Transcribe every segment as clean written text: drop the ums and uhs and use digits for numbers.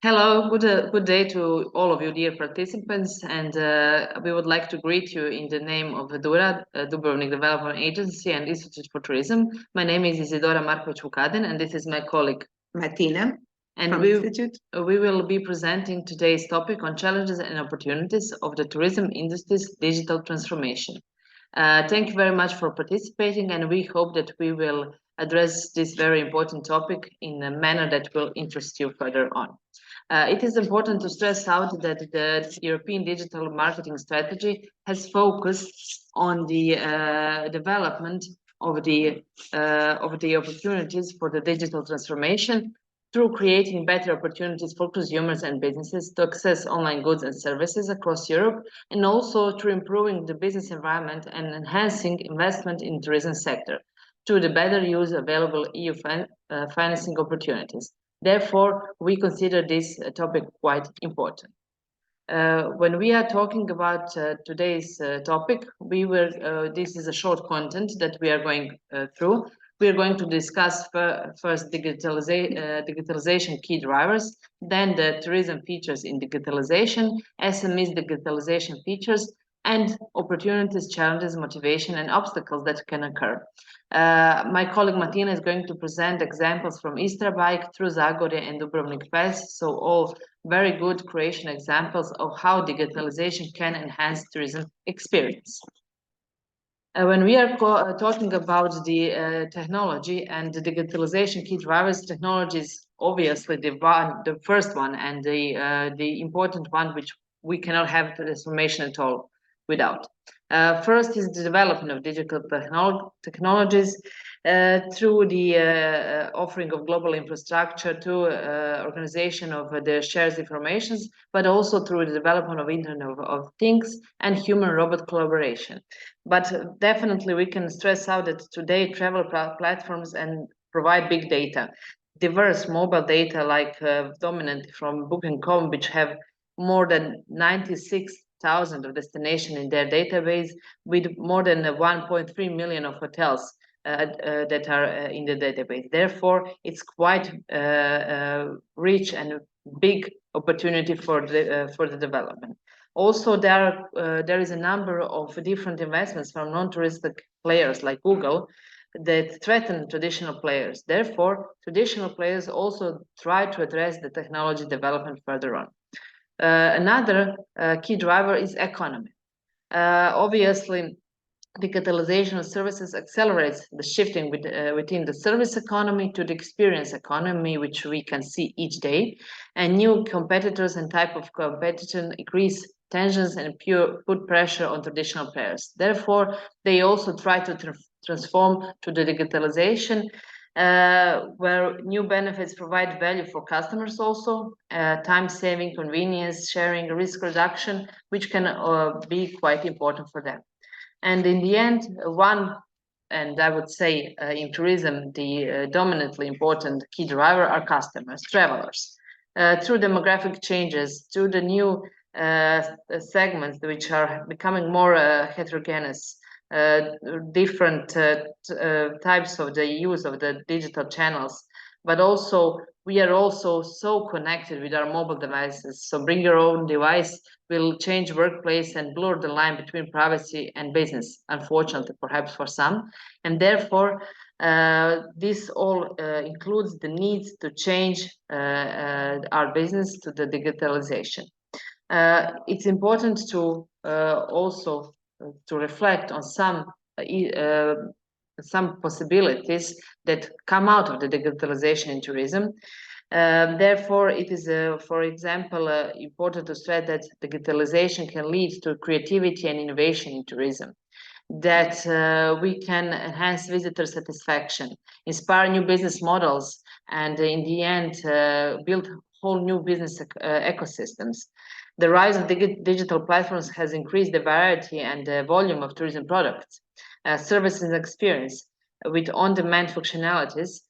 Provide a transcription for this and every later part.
Hello, good day to all of you, dear participants, and we would like to greet you in the name of DURA, Dubrovnik Development Agency and Institute for Tourism. My name is Isidora Marković-Vukaden, and this is my colleague Martina and from we, Institute. we will be presenting today's topic on challenges and opportunities of the tourism industry's digital transformation. Thank you very much for participating, and we hope that we will address this very important topic in a manner that will interest you further on. It is important to stress out that the European digital marketing strategy has focused on the development of the opportunities for the digital transformation through creating better opportunities for consumers and businesses to access online goods and services across Europe, and also through improving the business environment and enhancing investment in the tourism sector through the better use of available EU financing opportunities. Therefore, we consider this topic quite important. When we are talking about today's topic, this is a short content that we are going through. We are going to discuss first digitalization key drivers, then the tourism features in digitalization, SMEs digitalization features, and opportunities, challenges, motivation, and obstacles that can occur. My colleague Martina is going to present examples from Istra Bike through Zagorje and Dubrovnik Fest, so all very good creation examples of how digitalization can enhance tourism experience. When we are talking about the technology and the digitalization key drivers, technology is obviously the first one and the important one, which we cannot have transformation at all without. First is the development of digital technologies through the offering of global infrastructure to organization of the shared informations, but also through the development of Internet of Things and human-robot collaboration. But definitely we can stress out that today travel platforms and provide big data, diverse mobile data like dominant from Booking.com, which have more than 96,000 of destinations in their database, with more than 1.3 million of hotels that are in the database. Therefore, it's quite rich and big opportunity for the development. Also, there is a number of different investments from non-touristic players like Google that threaten traditional players. Therefore, traditional players also try to address the technology development further on. Another key driver is economy. Obviously, digitalization of services accelerates the shifting within the service economy to the experience economy, which we can see each day, and new competitors and type of competition increase tensions and put pressure on traditional players. Therefore, they also try to transform to the digitalization, where new benefits provide value for customers also, time saving, convenience, sharing, risk reduction, which can be quite important for them. And in the end, and I would say in tourism, the dominantly important key driver are customers, travelers. Through demographic changes, through the new segments which are becoming more heterogeneous, different types of the use of the digital channels, but also we are also so connected with our mobile devices. So bring your own device will change workplace and blur the line between privacy and business, unfortunately, perhaps for some. And therefore, this all includes the need to change our business to the digitalization. It's important to also to reflect on some possibilities that come out of the digitalization in tourism. Therefore, it is, for example, important to stress that digitalization can lead to creativity and innovation in tourism, that we can enhance visitor satisfaction, inspire new business models, and in the end, build whole new business ecosystems. The rise of digital platforms has increased the variety and the volume of tourism products, services and experience with on-demand functionalities,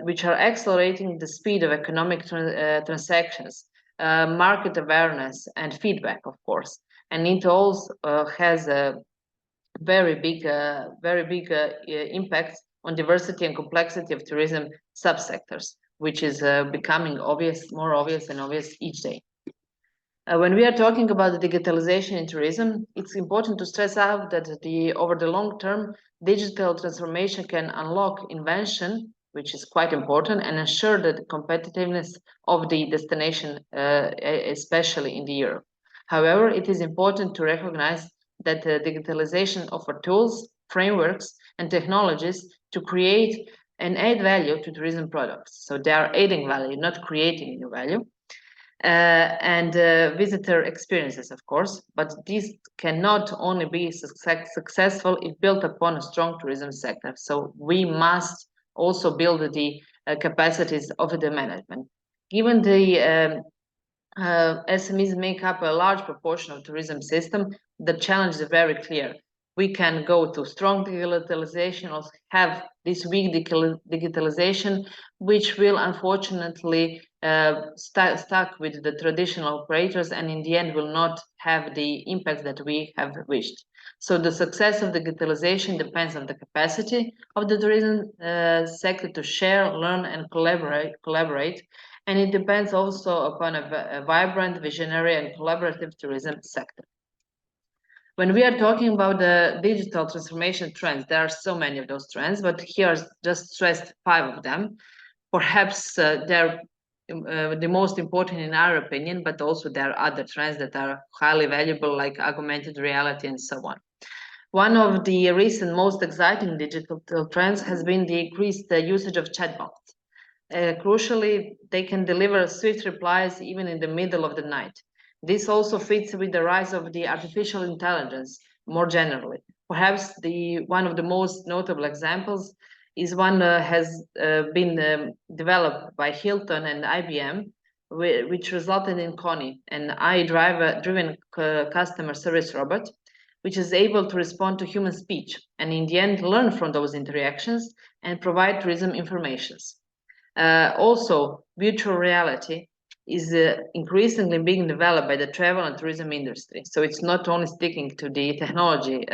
which are accelerating the speed of economic transactions, market awareness, and feedback, of course. And it also has a very big impact on diversity and complexity of tourism subsectors. which is becoming more obvious and obvious each day. When we are talking about the digitalization in tourism, it's important to stress out that over the long term, digital transformation can unlock invention, which is quite important, and ensure the competitiveness of the destination, especially in Europe. However, it is important to recognize that digitalization offers tools, frameworks, and technologies to create and add value to tourism products. So they are adding value, not creating new value. And visitor experiences, of course, but this cannot only be successful if built upon a strong tourism sector. So we must also build the capacities of the management. Given the SMEs make up a large proportion of tourism system, the challenge is very clear. We can go to strong digitalization or have this weak digitalization, which will unfortunately stuck with the traditional operators and in the end will not have the impact that we have wished. So the success of digitalization depends on the capacity of the tourism sector to share, learn, and collaborate. And it depends also upon a vibrant, visionary, and collaborative tourism sector. When we are talking about the digital transformation trends, there are so many of those trends, but here are just stressed 5 of them. Perhaps they're the most important in our opinion, but also there are other trends that are highly valuable, like augmented reality and so on. One of the recent most exciting digital trends has been the increased usage of chatbots. Crucially, they can deliver swift replies even in the middle of the night. This also fits with the rise of the artificial intelligence more generally. Perhaps one of the most notable examples is one that has been developed by Hilton and IBM, which resulted in Connie, an AI-driven customer service robot, which is able to respond to human speech and in the end learn from those interactions and provide tourism information. Also, virtual reality is increasingly being developed by the travel and tourism industry. So it's not only sticking to the technology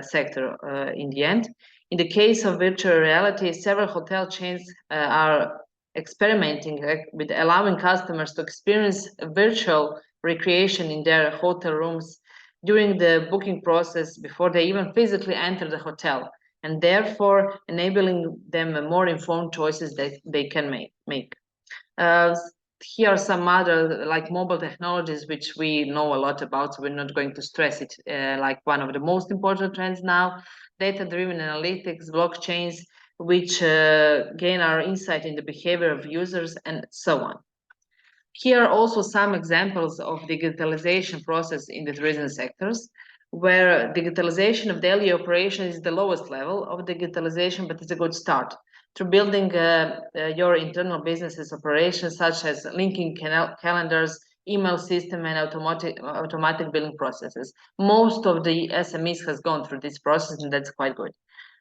sector in the end. In the case of virtual reality, several hotel chains are experimenting with allowing customers to experience a virtual recreation in their hotel rooms during the booking process before they even physically enter the hotel, and therefore enabling them more informed choices that they can make. Here are some other like mobile technologies which we know a lot about, so we're not going to stress it. Like one of the most important trends now, data-driven analytics, blockchains, which gain our insight in the behavior of users and so on. Here are also some examples of digitalization process in the tourism sectors, where digitalization of daily operation is the lowest level of digitalization, but it's a good start. Through building your internal business's operations, such as linking calendars, email system, and automatic billing processes. Most of the SMEs has gone through this process, and that's quite good.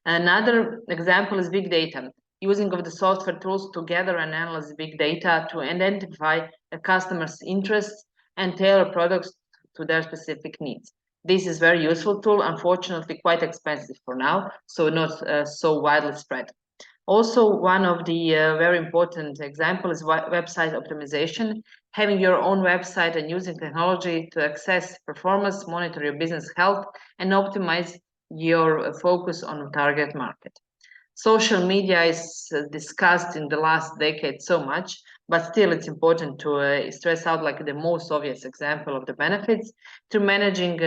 Another example is big data. Using of the software tools to gather and analyze big data to identify a customer's interests and tailor products to their specific needs. This is very useful tool, unfortunately quite expensive for now, so not so widely spread. Also, one of the very important examples is website optimization. Having your own website and using technology to access performance, monitor your business health, and optimize your focus on target market. Social media is discussed in the last decade so much, but still it's important to stress out like the most obvious example of the benefits to managing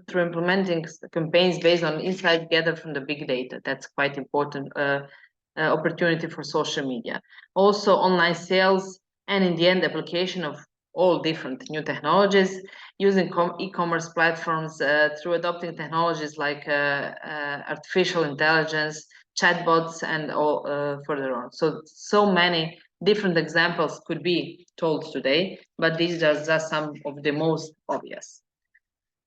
through implementing campaigns based on insight gathered from the big data. That's quite important opportunity for social media. Also online sales and in the end application of all different new technologies, using e-commerce platforms through adopting technologies like artificial intelligence, chatbots, and all further on. So many different examples could be told today, but these are just some of the most obvious.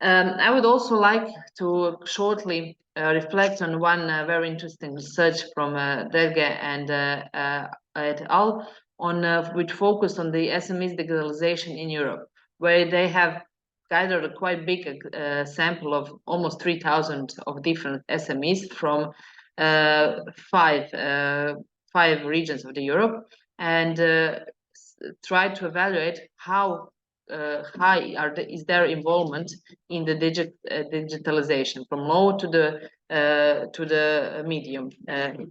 I would also like to shortly reflect on one very interesting research from Delge and et al. Which focused on the SMEs digitalization in Europe, where they have gathered a quite big sample of almost 3,000 of different SMEs from 5 5 regions of the Europe, and try to evaluate how high is their involvement in the digitalization, from low to the medium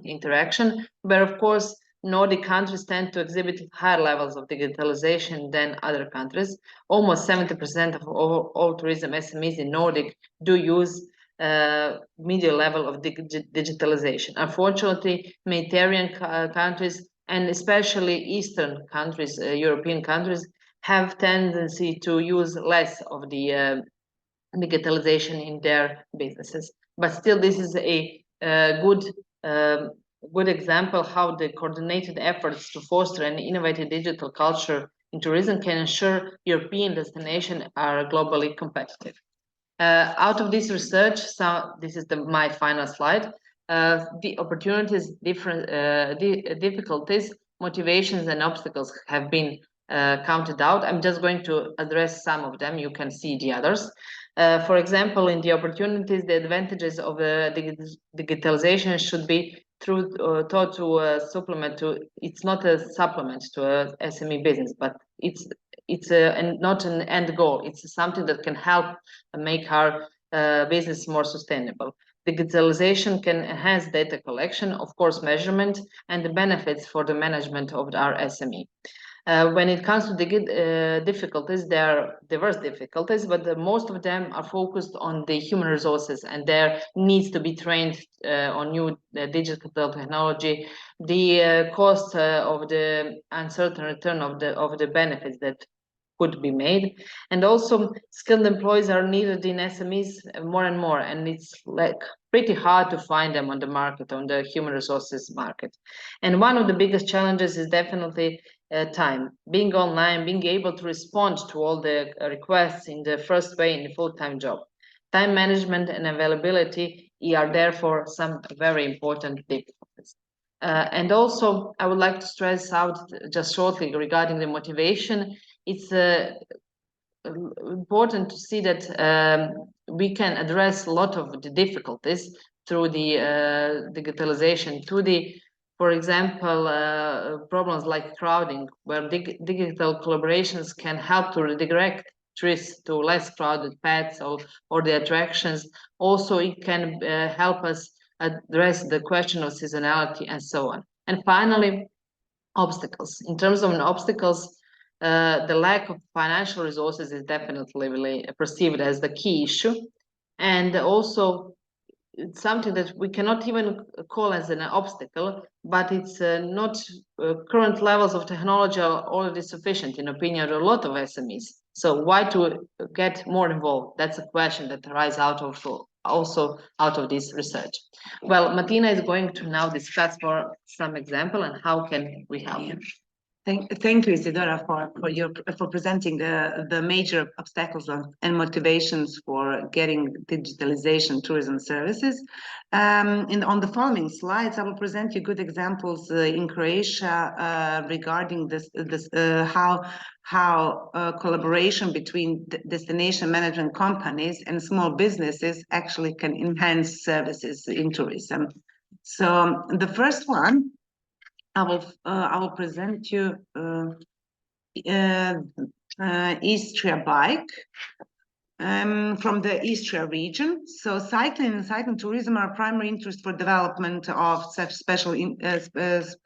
interaction, where of course Nordic countries tend to exhibit higher levels of digitalization than other countries. Almost 70% of all tourism SMEs in Nordic do use medium level of digitalization. Unfortunately, Mediterranean countries and especially Eastern countries, European countries, have tendency to use less of the digitalization in their businesses. But still, this is a good example how the coordinated efforts to foster an innovative digital culture in tourism can ensure European destinations are globally competitive. Out of this research, so this is my final slide, the opportunities, difficulties, motivations, and obstacles have been counted out. I'm just going to address some of them. You can see the others. For example, in the opportunities, the advantages of digitalization should be thought to supplement to. It's not a supplement to a SME business, but it's not an end goal. It's something that can help make our business more sustainable. Digitalization can enhance data collection, of course, measurement, and the benefits for the management of our SME. When it comes to the difficulties, there are diverse difficulties, but most of them are focused on the human resources, and there needs to be trained on new digital technology, the cost of the uncertain return of the benefits that could be made, and also skilled employees are needed in SMEs more and more, and it's like pretty hard to find them on the market, on the human resources market. And one of the biggest challenges is definitely time. Being online, being able to respond to all the requests in the first way in the full-time job. Time management and availability are therefore some very important difficulties. And also, I would like to stress out just shortly regarding the motivation. It's important to see that we can address a lot of the difficulties through the digitalization, for example, problems like crowding, where digital collaborations can help to redirect tourists to less crowded paths or the attractions. Also, it can help us address the question of seasonality and so on. And finally, obstacles. In terms of obstacles, the lack of financial resources is definitely really perceived as the key issue. And also, it's something that we cannot even call as an obstacle, but it's not current levels of technology are already sufficient, in opinion of a lot of SMEs. So why to get more involved? That's a question that arises also out of this research. Well, Martina is going to now discuss for some example and how can we help. Thank you, Isidora, for presenting the major obstacles and motivations for getting digitalization tourism services. On the following slides, I will present you good examples in Croatia regarding how collaboration between destination management companies and small businesses actually can enhance services in tourism. So the first one, I will present you Istria Bike from the Istria region. So cycling and cycling tourism are primary interest for development of such special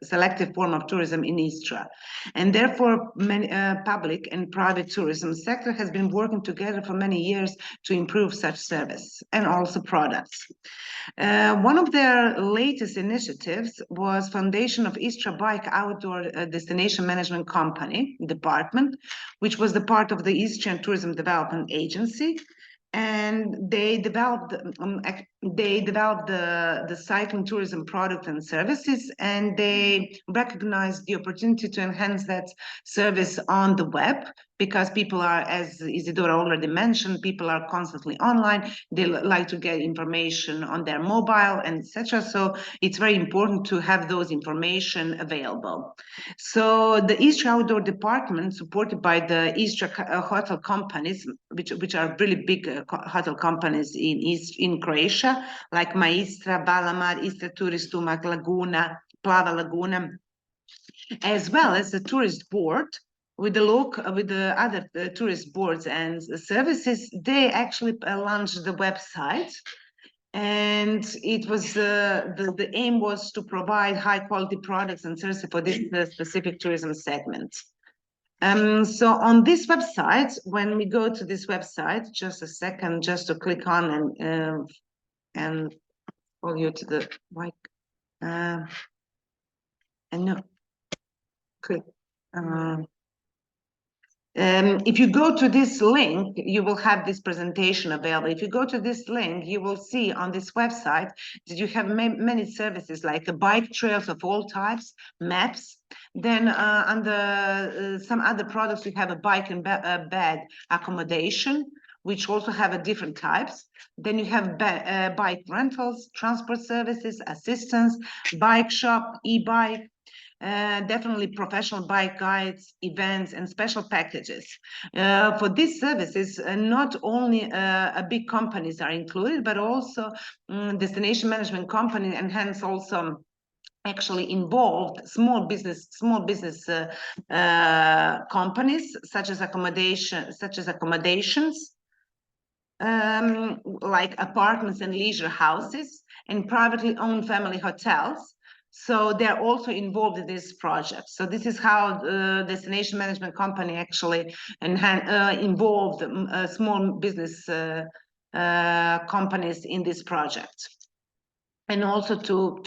selective form of tourism in Istria. And therefore, many public and private tourism sector has been working together for many years to improve such service and also products. One of their latest initiatives was foundation of Istria Bike Outdoor Destination Management Company Department, which was the part of the Istrian Tourism Development Agency. And they developed the cycling tourism product and services, and they recognized the opportunity to enhance that service on the web, because people are, as Isidora already mentioned, people are constantly online. They like to get information on their mobile and etc. So it's very important to have those information available. So the Istria Outdoor Department, supported by the Istria hotel companies, which are really big hotel companies in Croatia, like Maistra, Balamar, Istra Turist, Umag, Laguna, Plava Laguna, as well as the tourist board with the other tourist boards and services. They actually launched the website, and it was the aim was to provide high quality products and services for this specific tourism segment. So on this website, when we go to this website, just a second, just to click on and pull you to the right, and no, click. If you go to this link, you will have this presentation available. If you go to this link, you will see on this website that you have many services like bike trails of all types, maps. Then under some other products, you have a bike and bed accommodation, which also have a different types. Then you have bike rentals, transport services, assistance, bike shop, e-bike, definitely professional bike guides, events, and special packages. For these services, not only big companies are included, but also destination management company, and hence also actually involved small business companies such as accommodations, like apartments and leisure houses, and privately owned family hotels. So they're also involved in this project. So this is how the destination management company actually involved small business companies in this project, and also to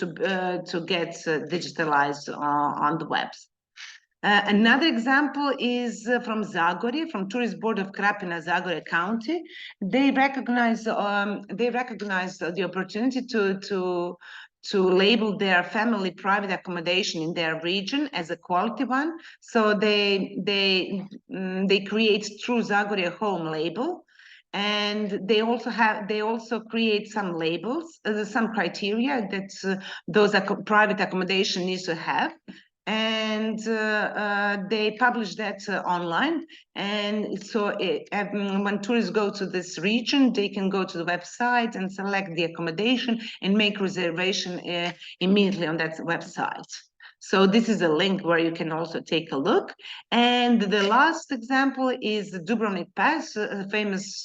get digitalized on the webs. Another example is from Zagorje, from Tourist Board of Krapina, Zagorje County. They recognize the opportunity to label their family private accommodation in their region as a quality one. So they create True Zagorje Home label, and they also create some labels, some criteria that those private accommodation needs to have. And they publish that online. And so when tourists go to this region, they can go to the website and select the accommodation and make reservation immediately on that website. So this is a link where you can also take a look. And the last example is the Dubrovnik Pass, famous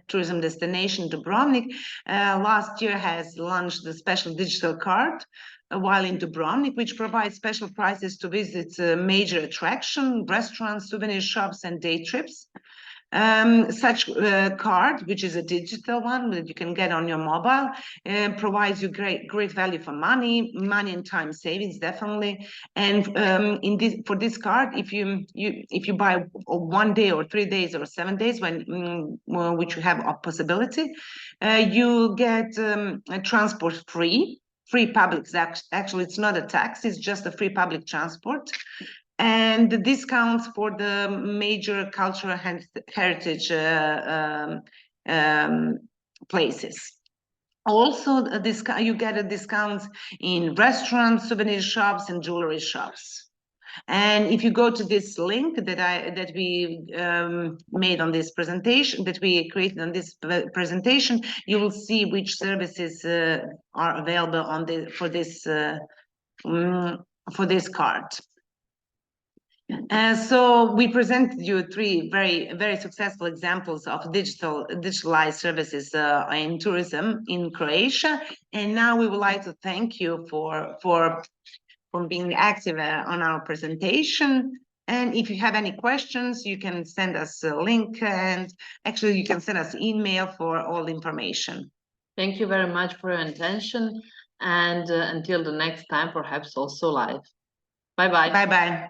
tourism destination Dubrovnik. Last year has launched the special digital card while in Dubrovnik, which provides special prices to visit major attraction, restaurants, souvenir shops, and day trips. Such card, which is a digital one that you can get on your mobile, provides you great value for money and time savings, definitely. And for this card, if you buy 1 day or 3 days or 7 days, which you have a possibility, you get transport free public. Actually, it's not a tax; it's just a free public transport. And the discounts for the major cultural heritage places. Also, you get a discount in restaurants, souvenir shops, and jewelry shops. And if you go to this link that we made on this presentation, that we created on this presentation, you will see which services are available for this card. So we presented you 3 very successful examples of digitalized services in tourism in Croatia, and now we would like to thank you for being active on our presentation. And if you have any questions, you can send us a link, and actually you can send us email for all the information. Thank you very much for your attention, and until the next time, perhaps also live. Bye-bye. Bye-bye.